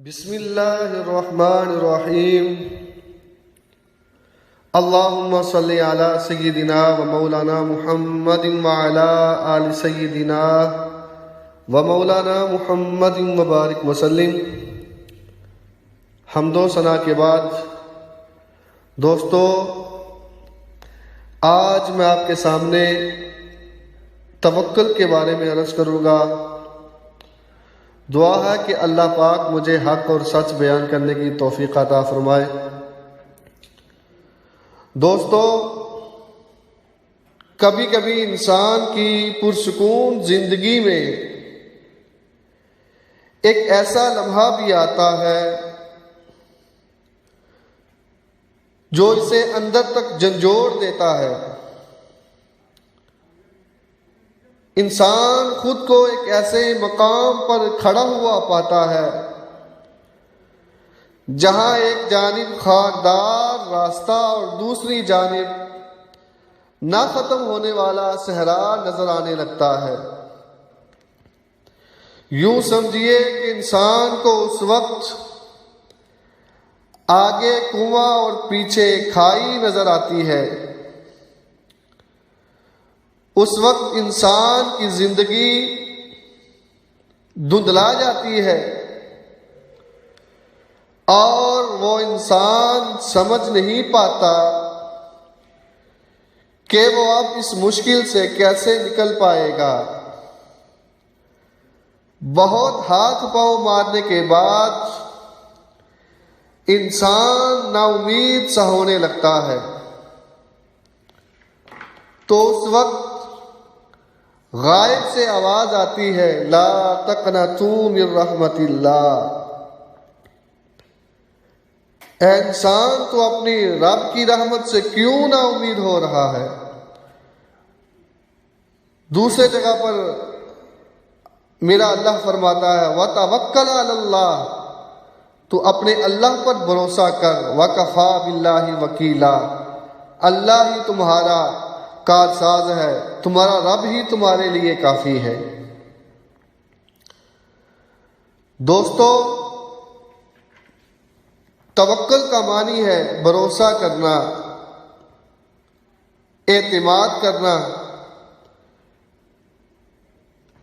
بسم اللہ الرحمن الرحیم اللہم صلی علی سیدنا و مولانا محمد وعلی آل سیدنا و مولانا محمد مبارک وسلم۔ حمد و ثنا کے بعد دوستو، آج میں آپ کے سامنے توکل کے بارے میں عرض کروں گا۔ دعا ہے کہ اللہ پاک مجھے حق اور سچ بیان کرنے کی توفیق عطا فرمائے۔ دوستو، کبھی کبھی انسان کی پرسکون زندگی میں ایک ایسا لمحہ بھی آتا ہے جو اسے اندر تک جھنجھوڑ دیتا ہے۔ انسان خود کو ایک ایسے مقام پر کھڑا ہوا پاتا ہے جہاں ایک جانب خاکدار راستہ اور دوسری جانب نہ ختم ہونے والا صحرا نظر آنے لگتا ہے۔ یوں سمجھیے کہ انسان کو اس وقت آگے کنواں اور پیچھے کھائی نظر آتی ہے۔ اس وقت انسان کی زندگی دھندلا جاتی ہے اور وہ انسان سمجھ نہیں پاتا کہ وہ اب اس مشکل سے کیسے نکل پائے گا۔ بہت ہاتھ پاؤں مارنے کے بعد انسان نا امید سا ہونے لگتا ہے، تو اس وقت غائب سے آواز آتی ہے، لا تقنطوا من رحمت اللہ۔ اے انسان، تو اپنی رب کی رحمت سے کیوں نا امید ہو رہا ہے؟ دوسرے جگہ پر میرا اللہ فرماتا ہے، وَتَوَكَّلْ عَلَى اللَّهِ، تو اپنے اللہ پر بھروسہ کر، وَكَفَى بِاللَّهِ وَكِيلًا، اللہ ہی تمہارا کارساز ہے، تمہارا رب ہی تمہارے لیے کافی ہے۔ دوستو، توکل کا معنی ہے بھروسہ کرنا، اعتماد کرنا،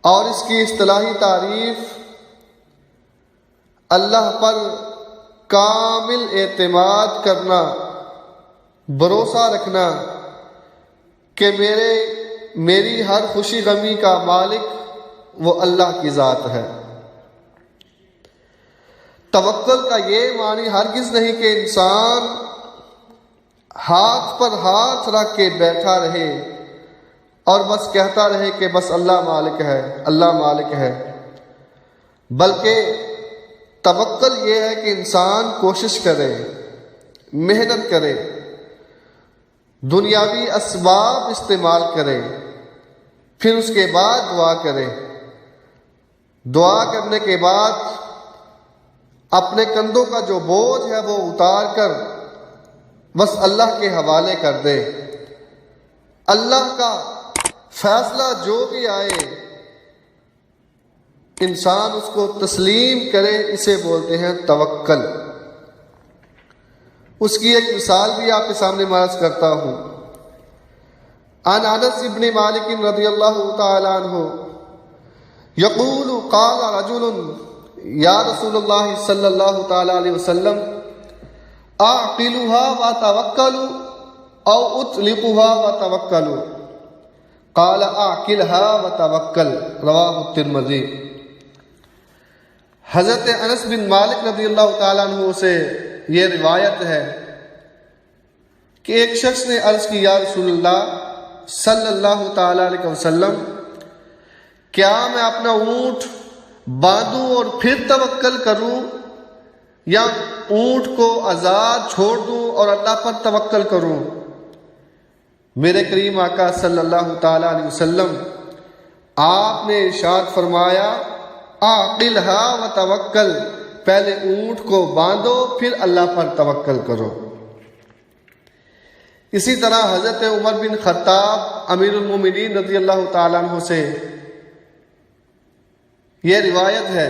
اور اس کی اصطلاحی تعریف اللہ پر کامل اعتماد کرنا، بھروسہ رکھنا کہ میری ہر خوشی غمی کا مالک وہ اللہ کی ذات ہے۔ توکل کا یہ معنی ہرگز نہیں کہ انسان ہاتھ پر ہاتھ رکھ کے بیٹھا رہے اور بس کہتا رہے کہ بس اللہ مالک ہے، اللہ مالک ہے، بلکہ توکل یہ ہے کہ انسان کوشش کرے، محنت کرے، دنیاوی اسباب استعمال کرے، پھر اس کے بعد دعا کرے۔ دعا کرنے کے بعد اپنے کندھوں کا جو بوجھ ہے وہ اتار کر بس اللہ کے حوالے کر دے۔ اللہ کا فیصلہ جو بھی آئے انسان اس کو تسلیم کرے، اسے بولتے ہیں توکل۔ اس کی ایک مثال بھی آپ کے سامنے عرض کرتا ہوں۔ عن انس بن مالک رضی اللہ تعالی عنہ یقول قال رجل یا رسول اللہ صلی اللہ تعالی علیہ وسلم اعقلها وتوکل او اطلقها وتوکل، قال اعقلها وتوکل، رواہ الترمذی۔ حضرت انس بن مالک رضی اللہ تعالی عنہ سے یہ روایت ہے کہ ایک شخص نے عرض کی، یا رسول اللہ صلی اللہ تعالی علیہ وسلم، کیا میں اپنا اونٹ باندھوں اور پھر توکل کروں، یا اونٹ کو آزاد چھوڑ دوں اور اللہ پر توکل کروں؟ میرے کریم آقا صلی اللہ تعالی علیہ وسلم آپ نے ارشاد فرمایا، عاقلھا وتوکل، پہلے اونٹ کو باندھو پھر اللہ پر توکل کرو۔ اسی طرح حضرت عمر بن خطاب امیر المومنین رضی اللہ تعالیٰ عنہ سے یہ روایت ہے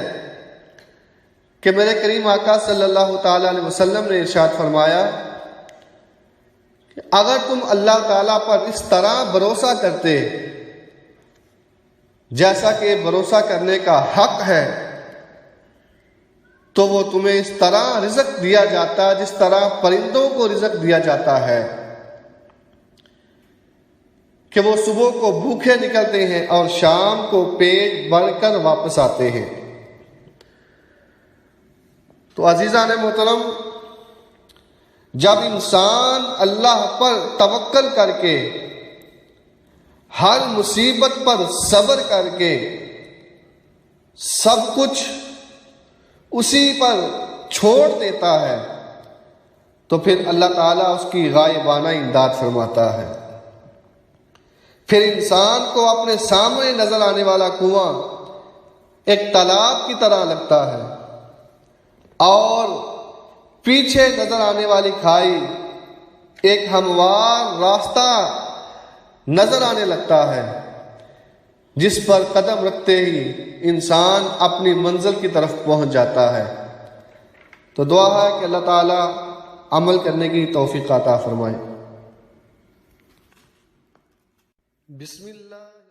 کہ میرے کریم آقا صلی اللہ تعالیٰ علیہ وسلم نے ارشاد فرمایا کہ اگر تم اللہ تعالیٰ پر اس طرح بھروسہ کرتے جیسا کہ بھروسہ کرنے کا حق ہے تو وہ تمہیں اس طرح رزق دیا جاتا جس طرح پرندوں کو رزق دیا جاتا ہے کہ وہ صبح کو بھوکے نکلتے ہیں اور شام کو پیٹ بھر کر واپس آتے ہیں۔ تو عزیزان محترم، جب انسان اللہ پر توکل کر کے ہر مصیبت پر صبر کر کے سب کچھ اسی پر چھوڑ دیتا ہے تو پھر اللہ تعالیٰ اس کی غائبانہ امداد فرماتا ہے۔ پھر انسان کو اپنے سامنے نظر آنے والا کنواں ایک تالاب کی طرح لگتا ہے اور پیچھے نظر آنے والی کھائی ایک ہموار راستہ نظر آنے لگتا ہے جس پر قدم رکھتے ہی انسان اپنی منزل کی طرف پہنچ جاتا ہے۔ تو دعا ہے کہ اللہ تعالیٰ عمل کرنے کی توفیق عطا فرمائے۔ بسم اللہ